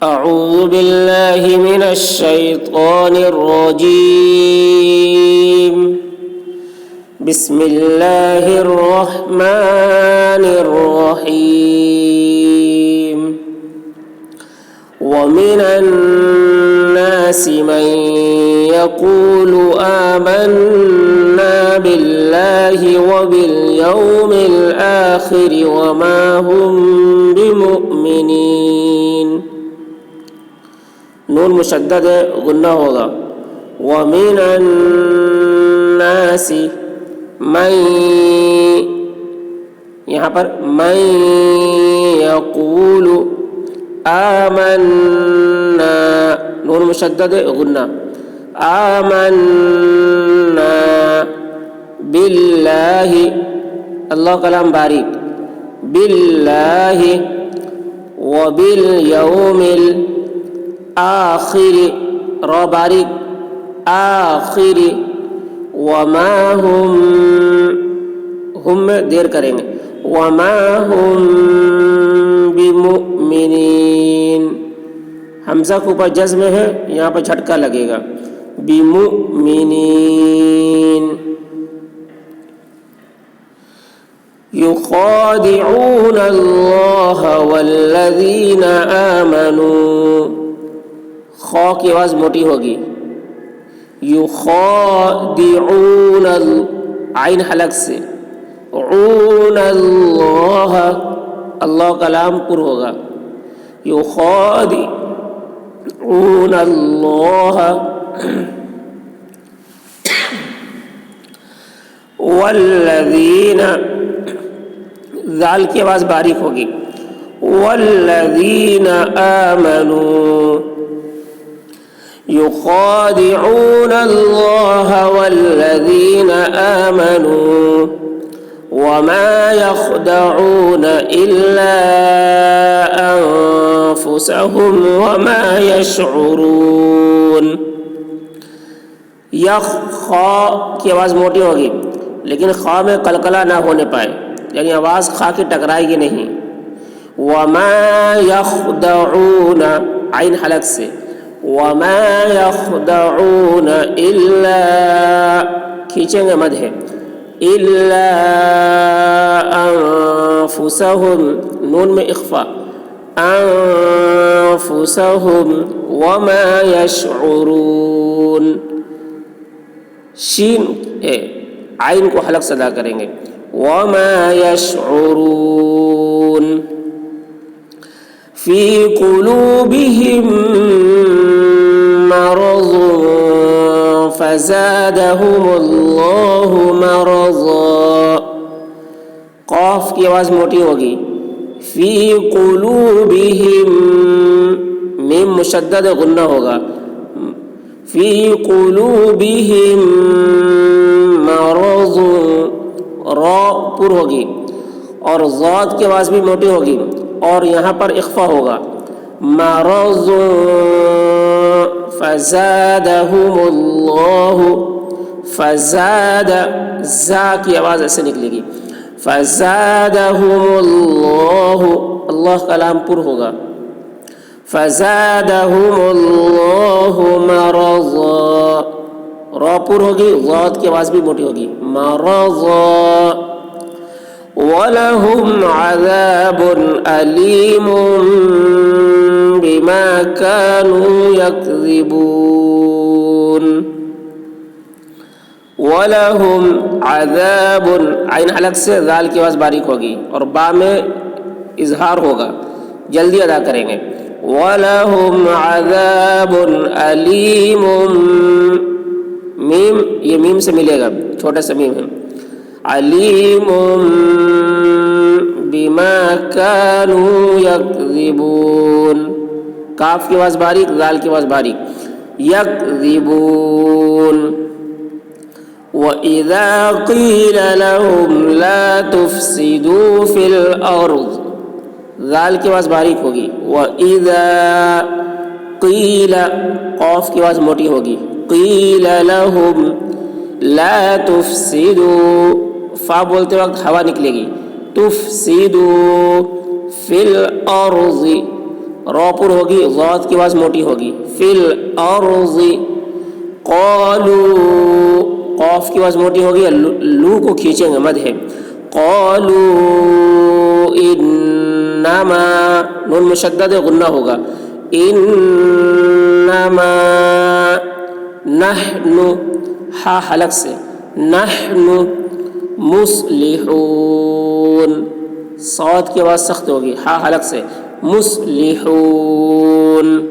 أعوذ بالله من الشيطان الرجيم. بسم الله الرحمن الرحيم. ومن الناس من يقول آمنا بالله وباليوم الآخر وما هم بمؤمنين. نون مشدد ہے، غنہ ہوگا. وَمِنَ النَّاسِ من، یہاں پر من یقول آمنا، نون مشدد ہے، غنہ. آمنا باللہ، اللہ کلام باریک، باللہ وبالیوم آخر، را باریک، آخر، وما ہم دیر کریں گے، وما ہم بمؤمنین. حمزہ کو اوپر جزم ہے، یہاں پر جھٹکا لگے گا. بمؤمنین. یخادعون اللہ والذین آمنوا، خا کی آواز موٹی ہوگی. یخادعون، عین حلق سے. عون اللہ، اللہ کا لام پر ہوگا. یخادعون اللہ والذین، ذال کی آواز باریک ہوگی. والذین آمنوا، یخادعون اللہ والذین آمنوا وما یخدعون الا انفسهم وما یشعرون. خا کی آواز موٹی ہوگی، لیکن خا میں قلقلہ نہ ہونے پائے، یعنی آواز خا کی ٹکرائے گی نہیں. وما یخدعون، عین حلق سے. وما یخدعون الا، کھینچیں گے مد ہے، الا انفسهم، نون میں اخفا، انفسهم وما یشعرون. شین عین کو حلق سے ادا کریں گے. وما یشعرون. فی قلوبہم مرض فزادہم اللہ مرضا. قاف کی آواز موٹی ہوگی. فی قلوبہم، میم مشدد غنہ ہوگا. فی قلوبہم مرض، را پر ہوگی، اور ضاد کی آواز بھی موٹی ہوگی، اور یہاں پر اخفا ہوگا. مرض فزادہم اللہ، فزاد، زا کی آواز ایسے نکلے گی. فزادہم اللہ، اللہ کا لام پر ہوگا. فزادہم اللہ مرضا، را پر ہوگی، ضاد کی آواز بھی موٹی ہوگی. مرضا. وَلَهُمْ عَذَابٌ أَلِيمٌ بِمَا كَانُوا يَكْذِبُونَ. وَلَهُمْ عَذَابٌ، عین حلق سے ذال کی آواز باریک ہوگی، اور با میں اظہار ہوگا، جلدی ادا کریں گے. وَلَهُمْ عَذَابٌ أَلِيمٌ، میم یہ میم سے ملے گا، چھوٹا سا میم ہے. علیم بما كانوا يكذبون، کاف کی آواز باریک، ذال کی آواز باریک. یکذبون. وَإِذَا قِيلَ لَهُمْ لَا تُفْسِدُوا فِي الْأَرْضِ، ذال کی آواز باریک ہوگی. وَإِذَا قِيلَ، قاف کی آواز موٹی ہوگی. قِيلَ لَهُمْ لا تفسدوا، فا بولتے وقت ہوا نکلے گی. تفسدوا فی الارض، رو پر ہوگی، ضاد کی آواز موٹی ہوگی. فی الارض قالوا، قاف کی آواز موٹی ہوگی، لو کو کھینچیں گے، مد ہے. قالوا انما، نون مشدد غنہ ہوگا. انما نحن، ہا حلق سے، نحن مصلحون، صاد کی آواز سخت ہوگی، ہا حلق سے، مصلحون.